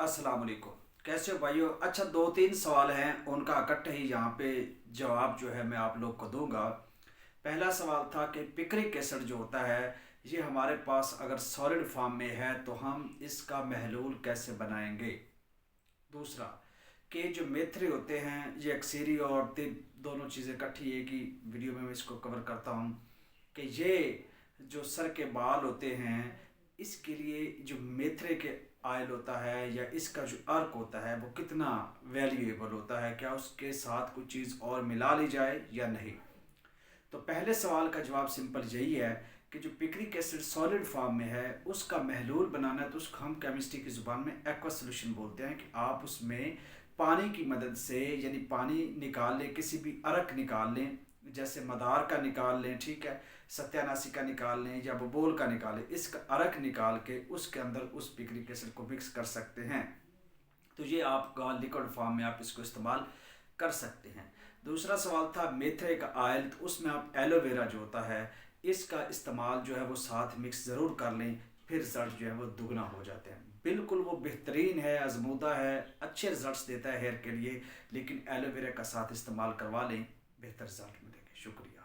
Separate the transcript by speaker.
Speaker 1: अस्सलाम वालेकुम। कैसे हो भाइयों? अच्छा, दो तीन सवाल हैं, उनका इकट्ठे ही यहाँ पे जवाब जो है मैं आप लोग को दूंगा। पहला सवाल था कि पिक्रिक एसिड जो होता है, ये हमारे पास अगर सॉलिड फॉर्म में है तो हम इसका महलूल कैसे बनाएंगे। दूसरा, कि जो मेथरे होते हैं, ये एक्सेरी और तिब दोनों चीज़ें इकट्ठी एक ही वीडियो में मैं इसको कवर करता हूँ कि ये जो सर के बाल होते हैं, इसके लिए जो मेथरे के आयल होता है या इसका जो अर्क होता है वो कितना वैल्यूएबल होता है, क्या उसके साथ कुछ चीज़ और मिला ली जाए या नहीं। तो पहले सवाल का जवाब सिंपल यही है कि जो पिक्रिक एसिड सॉलिड फॉर्म में है उसका महलूल बनाना है तो उसको हम केमिस्ट्री की ज़ुबान में एक्वा सोल्यूशन बोलते हैं। कि आप उसमें पानी की मदद से, यानी पानी निकाल लें, किसी भी अर्क निकाल लें, जैसे मदार का निकाल लें, ठीक है, सत्यानाशी का निकाल लें या बबोल का निकाल लें, इसका अर्क निकाल के उसके अंदर उस पिक्रिक एसिड को मिक्स कर सकते हैं। तो ये आपका लिक्विड फॉर्म में आप इसको इस्तेमाल कर सकते हैं। दूसरा सवाल था मेथरे का आयल, तो उसमें आप एलोवेरा जो होता है इसका इस्तेमाल जो है वो साथ मिक्स ज़रूर कर लें, फिर रिजल्ट जो है वो दुगना हो जाते हैं। बिल्कुल वो बेहतरीन है, आजमूदा है, अच्छे रिजल्ट्स देता है हेयर के लिए, लेकिन एलोवेरा का साथ इस्तेमाल करवा लें, बेहतर रिजल्ट मिलेंगे। शुक्रिया।